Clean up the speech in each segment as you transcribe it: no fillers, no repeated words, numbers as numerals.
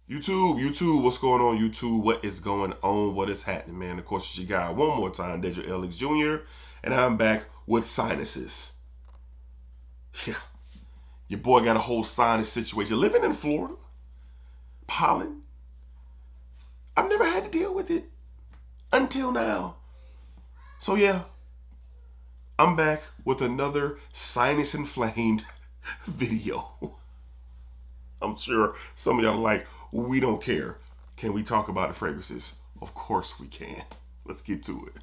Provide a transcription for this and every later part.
YouTube, what's going on, YouTube? What is going on? What is happening, man? Of course, it's your guy one more time, DEDRICKHJR, and I'm back with sinuses. Yeah, your boy got a whole sinus situation. Living in Florida, pollen. I've never had to deal with it until now. So yeah, I'm back with another sinus inflamed video. I'm sure some of y'all are like, we don't care. Can we talk about the fragrances? Of course we can. Let's get to it.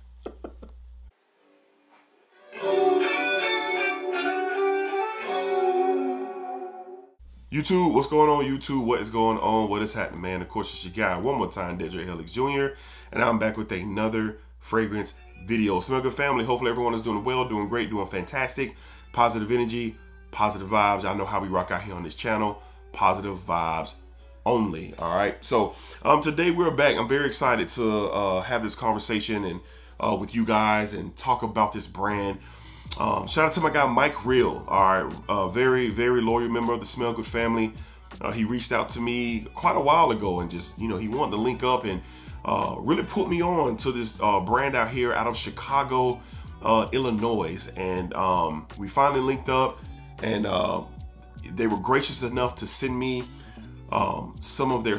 YouTube, what's going on, YouTube? What is going on? What is happening, man? Of course, it's your guy one more time, DEDRICKHJR, and I'm back with another fragrance video. Smell good, family. Hopefully everyone is doing well, doing great, doing fantastic. Positive energy, positive vibes. Y'all know how we rock out here on this channel. Positive vibes only. All right, so today we're back. I'm very excited to have this conversation and with you guys and talk about this brand. Shout out to my guy Mike Real. All right, very loyal member of the Smell Good family. He reached out to me quite a while ago and just, you know, he wanted to link up and really put me on to this brand out here out of Chicago, Illinois, and we finally linked up, and they were gracious enough to send me some of their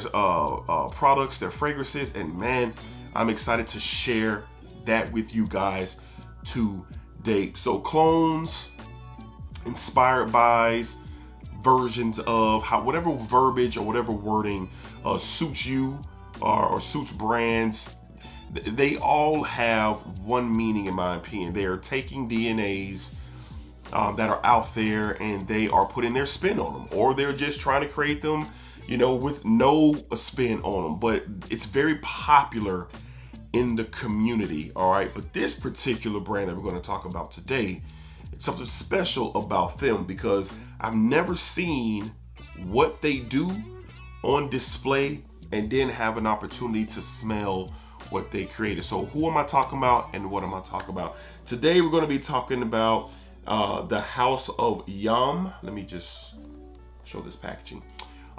products, their fragrances, and man, I'm excited to share that with you guys today. So clones, inspired bys, versions of whatever verbiage or whatever wording suits you or suits brands, they all have one meaning in my opinion. They are taking DNAs that are out there and they are putting their spin on them, or they're just trying to create them, you know, with no spin on them. But it's very popular in the community, all right? But this particular brand that we're going to talk about today, it's something special about them because I've never seen what they do on display and then have an opportunity to smell what they created. So who am I talking about and what am I talking about? Today we're going to be talking about the house of YOM. Let me just show this packaging.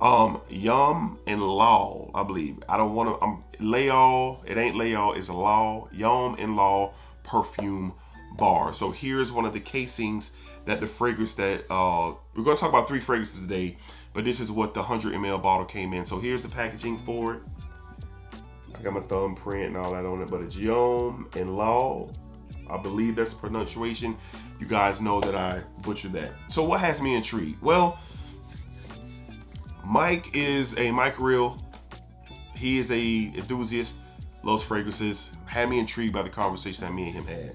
YOM and LAYL, I believe. I don't want to, LAYL, it ain't LAYL, it's LAYL, YOM and LAYL perfume bar. So here's one of the casings that the fragrance that, we're going to talk about 3 fragrances today, but this is what the 100 ml bottle came in. So here's the packaging for it. I got my thumbprint and all that on it, but it's YOM and LAYL. I believe that's the pronunciation. You guys know that I butchered that. So what has me intrigued? Well, Mike Real. He is a enthusiast, loves fragrances. Had me intrigued by the conversation that me and him had.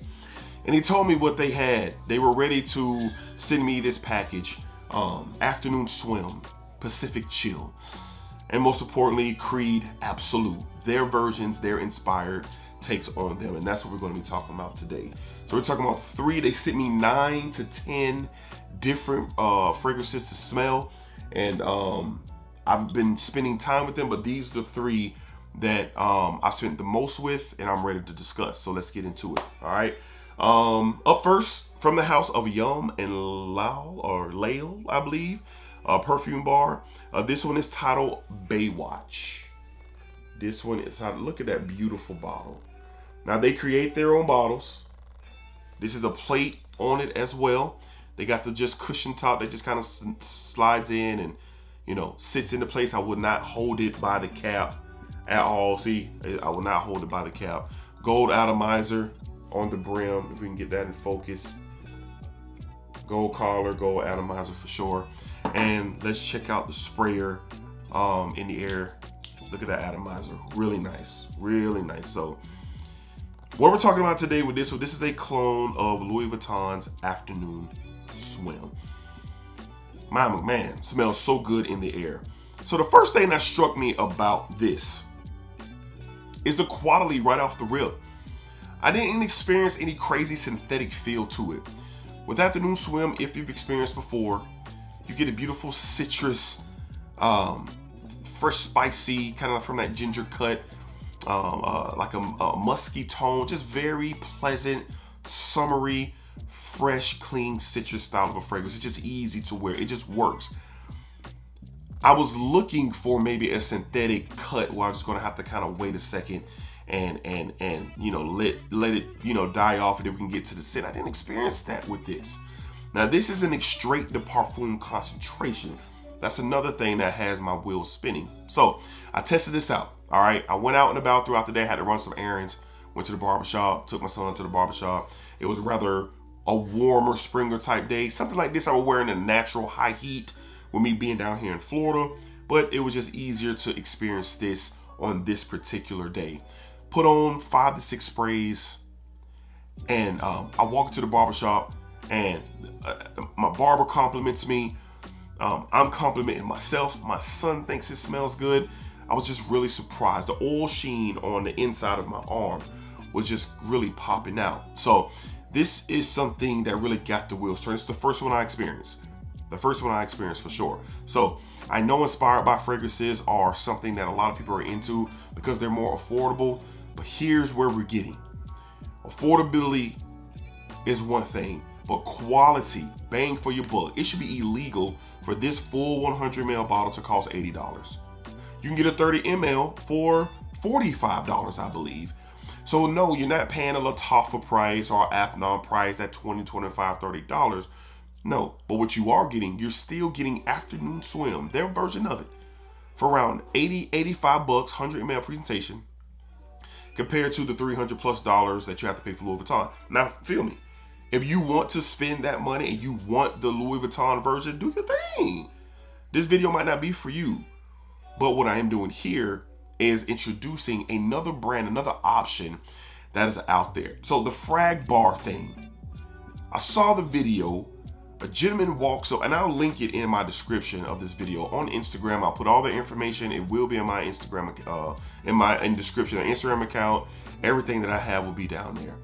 And he told me what they had. They were ready to send me this package. Afternoon Swim, Pacific Chill, and most importantly, Creed Absolute. Their versions, their inspired takes on them, and that's what we're going to be talking about today. So we're talking about 3. They sent me 9 to 10 different fragrances to smell, and I've been spending time with them, but these are the 3 that I've spent the most with and I'm ready to discuss. So let's get into it. All right, up first, from the house of YOM and LAYL, I believe, perfume bar. This one is titled Bayat. This one is titled, look at that beautiful bottle. Now they create their own bottles. This is a plate on it as well. They got the just cushion top that just kind of slides in and, you know, sits into place. I would not hold it by the cap at all. See, I will not hold it by the cap. Gold atomizer on the brim, if we can get that in focus. Gold collar, gold atomizer for sure. And let's check out the sprayer in the air. Look at that atomizer, really nice, really nice. So what we're talking about today with this one, this is a clone of Louis Vuitton's Afternoon Swim. Man, smells so good in the air. So the first thing that struck me about this is the quality right off the rip. I didn't experience any crazy synthetic feel to it. With Afternoon Swim, if you've experienced before, you get a beautiful citrus, fresh, spicy, kind of from that ginger cut, like a musky tone, just very pleasant, summery, fresh, clean citrus style of a fragrance. It's just easy to wear. It just works. I was looking for maybe a synthetic cut where I was just gonna have to kind of wait a second and you know, let it, you know, die off, and then we can get to the scent. I didn't experience that with this. Now this is an extrait de parfum concentration. That's another thing that has my wheels spinning. So I tested this out. All right, I went out and about throughout the day, had to run some errands, went to the barbershop, took my son to the barbershop. It was rather a warmer springer type day. Something like this I would wear in a natural high heat with me being down here in Florida, but it was just easier to experience this on this particular day. Put on 5 to 6 sprays, and I walk into the barbershop, and my barber compliments me. I'm complimenting myself. My son thinks it smells good. I was just really surprised. The oil sheen on the inside of my arm was just really popping out. So this is something that really got the wheels turning. It's the first one I experienced. The first one I experienced for sure. So I know inspired by fragrances are something that a lot of people are into because they're more affordable, but here's where we're getting. Affordability is one thing, but quality, bang for your buck. It should be illegal for this full 100 ml bottle to cost $80. You can get a 30 ml for $45, I believe. So no, you're not paying a Lattafa price or Afnan price at $20, $25, $30. No, but what you are getting, you're still getting Afternoon Swim, their version of it, for around 80, 85 bucks, 100 ml presentation, compared to the $300+ that you have to pay for Louis Vuitton. Now, feel me. If you want to spend that money and you want the Louis Vuitton version, do your thing. This video might not be for you, but what I am doing here is introducing another brand, another option that is out there. So the frag bar thing, I saw the video. A gentleman walks up, and I'll link it in my description of this video on Instagram. I'll put all the information. It will be in my Instagram, in description, an Instagram account. Everything that I have will be down there.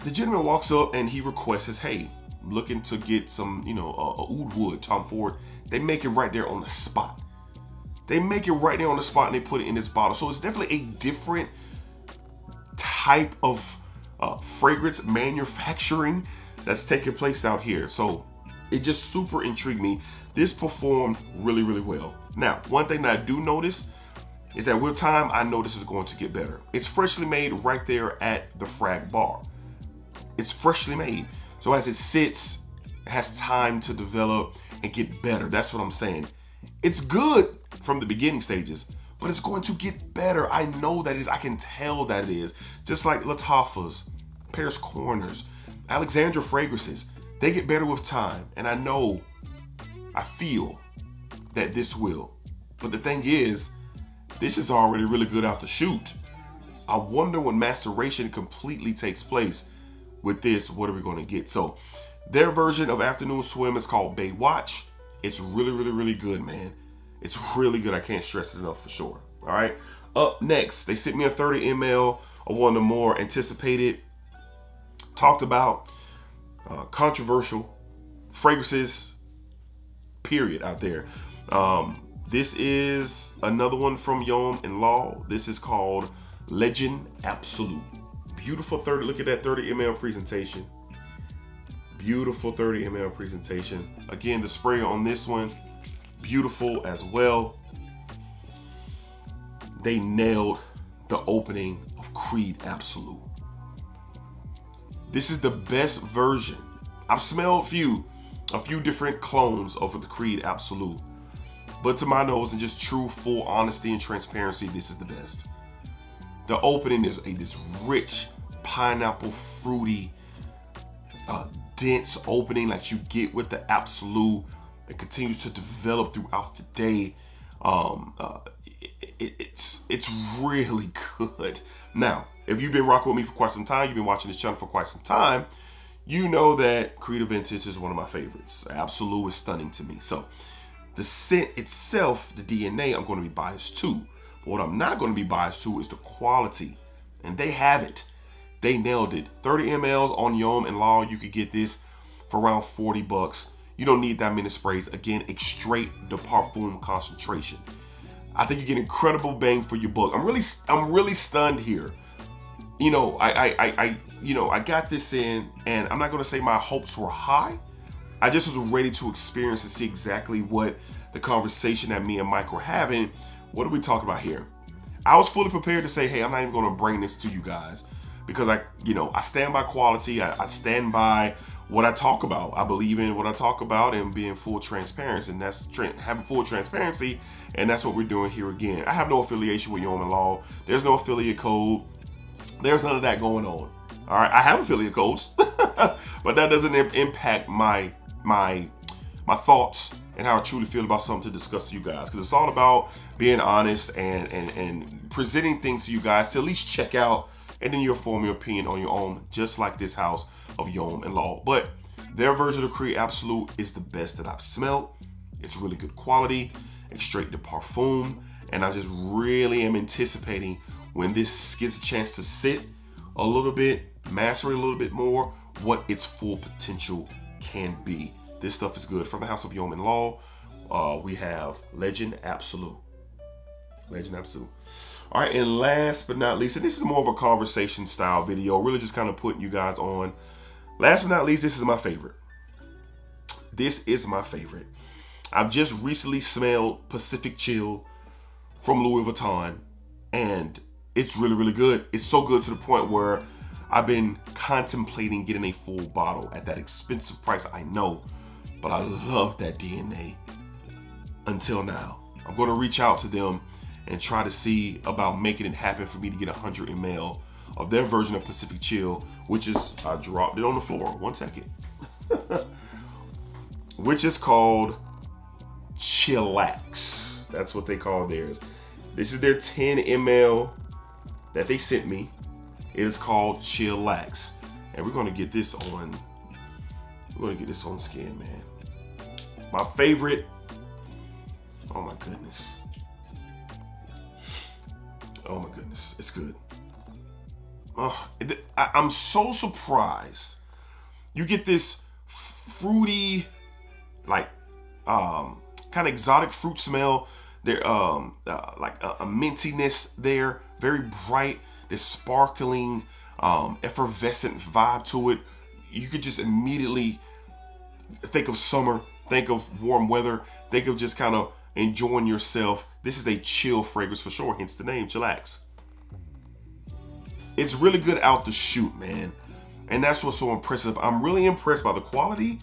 The gentleman walks up and he requests, hey, I'm looking to get some, you know, a oud wood, Tom Ford. They make it right there on the spot. They make it right there on the spot and they put it in this bottle. So it's definitely a different type of fragrance manufacturing that's taking place out here. So it just super intrigued me. This performed really, really well. Now, one thing that I do notice is that with time, I know this is going to get better. It's freshly made right there at the frag bar. It's freshly made. So as it sits, it has time to develop and get better. That's what I'm saying. It's good from the beginning stages, but it's going to get better. I know that it is. I can tell that it is. Just like Lattafas, Paris Corners, Alexandra fragrances, they get better with time. And I know, I feel that this will. But the thing is, this is already really good out the chute. I wonder when maceration completely takes place with this, what are we going to get? So their version of Afternoon Swim is called Bayat. It's really, really, really good, man. It's really good. I can't stress it enough for sure. All right. Up next, they sent me a 30 ml of one of the more anticipated, talked about, controversial fragrances, period, out there. This is another one from YOM and LAYL. This is called Legend Absolute. Beautiful 30, look at that 30 ml presentation. Beautiful 30 ml presentation. Again, the spray on this one, beautiful as well. They nailed the opening of Creed Absolute. This is the best version. I've smelled a few different clones of the Creed Absolute, but to my nose and just true full honesty and transparency, this is the best. The opening is this rich pineapple fruity dense opening like you get with the Absolute. It continues to develop throughout the day. It's really good. Now, if you've been rocking with me for quite some time, you've been watching this channel for quite some time, you know that Creed Aventus is one of my favorites. Absolute is stunning to me. So the scent itself, the DNA, I'm going to be biased to. But what I'm not going to be biased to is the quality. And they have it. They nailed it. 30 mLs on YOM and LAYL. You could get this for around 40 bucks. You don't need that many sprays. Again, extrait de parfum concentration. I think you get incredible bang for your buck. I'm really stunned here. You know, I got this in, and I'm not gonna say my hopes were high. I just was ready to experience and see exactly what the conversation that me and Mike were having. What are we talking about here? I was fully prepared to say, hey, I'm not even going to bring this to you guys because I stand by quality. I stand by what I talk about. I believe in what I talk about and being full transparency, and that's having full transparency, and that's what we're doing here again. I have no affiliation with YOM and LAYL. There's no affiliate code. There's none of that going on. All right, I have affiliate codes, but that doesn't impact my thoughts and how I truly feel about something to discuss to you guys, because it's all about being honest and presenting things to you guys to at least check out, and then you'll form your opinion on your own, just like this house of YOM and LAYL. But their version of Create Absolute is the best that I've smelled. It's really good quality, extrait de parfum, and I just really am anticipating when this gets a chance to sit a little bit, master it a little bit more, what its full potential can be. This stuff is good. From the house of YOM and LAYL, we have Legend Absolute. Legend Absolute. All right, and last but not least, and this is more of a conversation style video, really just kind of putting you guys on. Last but not least, this is my favorite. This is my favorite. I've just recently smelled Pacific Chill from Louis Vuitton, and it's really, really good. It's so good to the point where I've been contemplating getting a full bottle at that expensive price, I know, but I love that DNA until now. I'm going to reach out to them and try to see about making it happen for me to get 100 ml of their version of Pacific Chill, which is, I dropped it on the floor, 1 second, which is called Chillax. That's what they call theirs. This is their 10 ml that they sent me. It is called Chillax, and we're gonna get this on. We're gonna get this on skin, man. My favorite. Oh my goodness. Oh my goodness, it's good. Oh, I'm so surprised. You get this fruity, like kind of exotic fruit smell. There, like a mintiness there, very bright. This sparkling, effervescent vibe to it. You could just immediately think of summer, think of warm weather, think of just kind of enjoying yourself. This is a chill fragrance for sure, hence the name, Chillax. It's really good out the chute, man. And that's what's so impressive. I'm really impressed by the quality.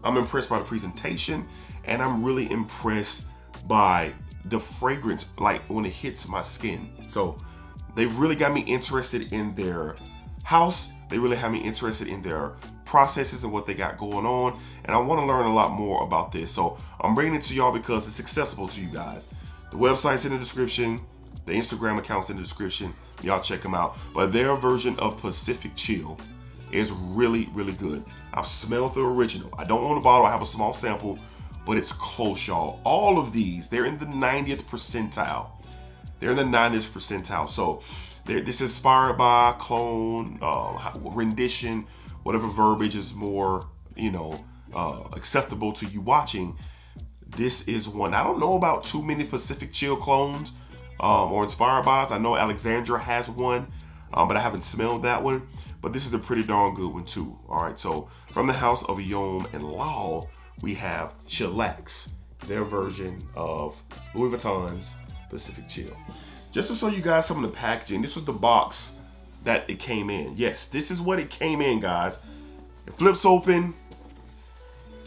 I'm impressed by the presentation. And I'm really impressed by the fragrance, like when it hits my skin. So they've really got me interested in their house. They really have me interested in their processes and what they got going on. And I want to learn a lot more about this. So I'm bringing it to y'all because it's accessible to you guys. The website's in the description. The Instagram account's in the description. Y'all check them out. But their version of Pacific Chill is really, really good. I've smelled the original. I don't own a bottle. I have a small sample, but it's close, y'all. All of these, they're in the 90th percentile. They're in the 90th percentile. So this is inspired by clone, rendition, whatever verbiage is more, acceptable to you watching. This is one. I don't know about too many Pacific Chill clones or inspired bys. I know Alexandra has one, but I haven't smelled that one. But this is a pretty darn good one too. All right, so from the house of YOM and LAYL, we have Chillax, their version of Louis Vuitton's Pacific Chill. Just to show you guys some of the packaging, this was the box that it came in. Yes, this is what it came in, guys. It flips open.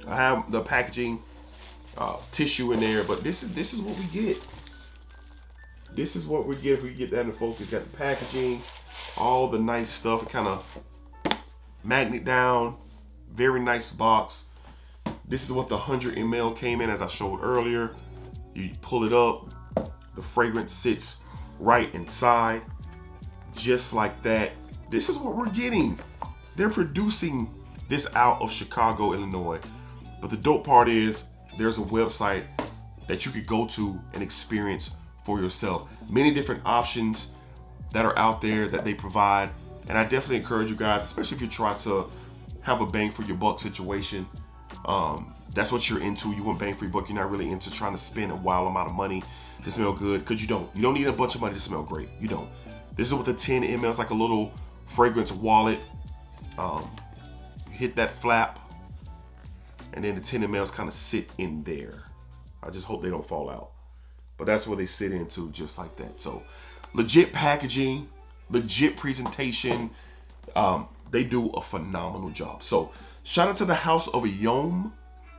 I have the packaging tissue in there, but this is what we get. This is what we get if we get that in focus. Got the packaging, all the nice stuff. It kind of magnet down. Very nice box. This is what the 100 ml came in, as I showed earlier. You pull it up, the fragrance sits right inside, just like that. This is what we're getting. They're producing this out of Chicago, Illinois. But the dope part is there's a website that you could go to and experience for yourself. Many different options that are out there that they provide. And I definitely encourage you guys, especially if you try to have a bang for your buck situation. That's what you're into. You want bang for your buck. You're not really into trying to spend a wild amount of money to smell good, because you don't. You don't need a bunch of money to smell great. You don't. This is what the 10 ml is, like a little fragrance wallet. Hit that flap, and then the 10 mls kind of sit in there. I just hope they don't fall out. But that's where they sit into, just like that. So legit packaging, legit presentation. They do a phenomenal job. So shout out to the house of YOM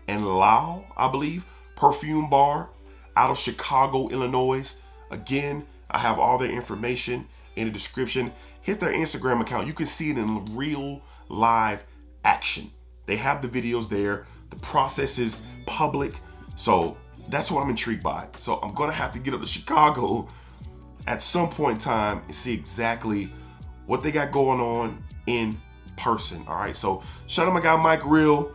and LAYL, I believe, perfume bar out of Chicago, Illinois. Again, I have all their information in the description. Hit their Instagram account. You can see it in real live action. They have the videos there. The process is public. So that's what I'm intrigued by. So I'm gonna have to get up to Chicago at some point in time and see exactly what they got going on in person. All right, so shout out my guy Mike Real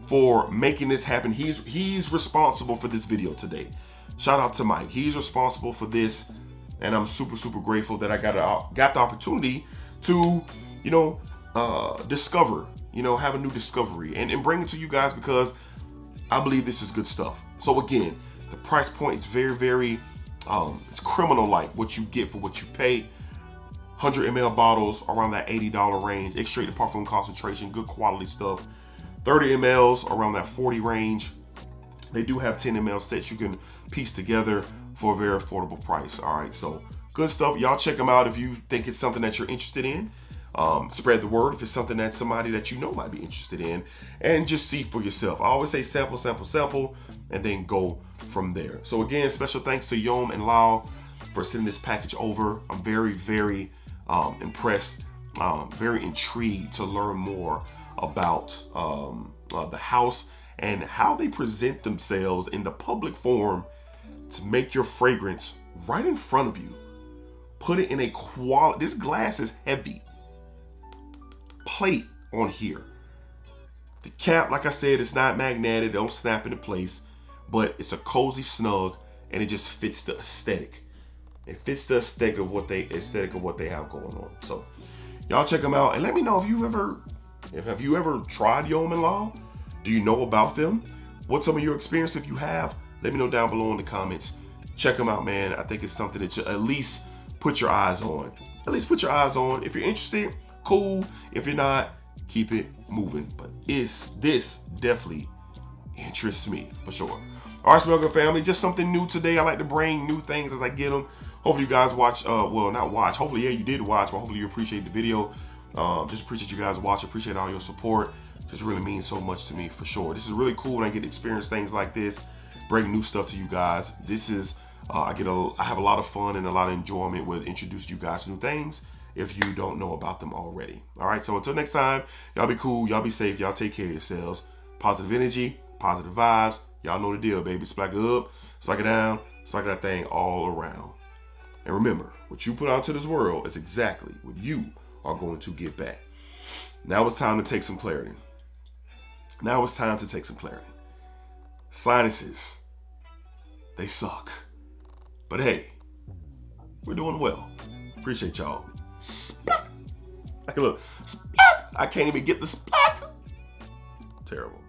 for making this happen. He's responsible for this video today. Shout out to Mike. He's responsible for this, and I'm super grateful that I got the opportunity to, you know, discover, you know, have a new discovery and bring it to you guys, because I believe this is good stuff. So again, the price point is very it's criminal-like what you get for what you pay. 100 ml bottles around that $80 range. Extrait de parfum concentration, good quality stuff. 30 mls around that 40 range. They do have 10 ml sets you can piece together for a very affordable price. All right, so good stuff. Y'all check them out if you think it's something that you're interested in. Spread the word if it's something that somebody that you know might be interested in, and just see for yourself. I always say sample, and then go from there. So again, special thanks to YOM and LAYL for sending this package over. I'm very impressed, very intrigued to learn more about the house and how they present themselves in the public forum to make your fragrance right in front of you. Put it in a quality, this glass is heavy. Plate on here. The cap, like I said, it's not magnetic, don't snap into place, but it's a cozy snug, and it just fits the aesthetic. It fits the aesthetic of what they have going on. So y'all check them out and let me know if have you ever tried YOM and LAYL? Do you know about them? What's some of your experience? If you have, let me know down below in the comments. Check them out, man. I think it's something that you at least put your eyes on. At least put your eyes on. If you're interested, cool. If you're not, keep it moving. But this definitely interests me for sure. All right, Smell Good family, just something new today. I like to bring new things as I get them. Hopefully you guys watch, well, not watch. Hopefully, yeah, you did watch, but hopefully you appreciate the video. Just appreciate you guys watching. Appreciate all your support. Just really means so much to me for sure. This is really cool when I get to experience things like this, bring new stuff to you guys. This is, I have a lot of fun and a lot of enjoyment with introducing you guys to new things if you don't know about them already. All right, so until next time, y'all be cool, y'all be safe, y'all take care of yourselves. Positive energy, positive vibes. Y'all know the deal, baby. Splack it up, splack it down, splack that thing all around. And remember, what you put out to this world is exactly what you are going to get back. Now it's time to take some clarity. Now it's time to take some clarity. Sinuses, they suck. But hey, we're doing well. Appreciate y'all. Splack. I can look. Splack. I can't even get the splack. Terrible.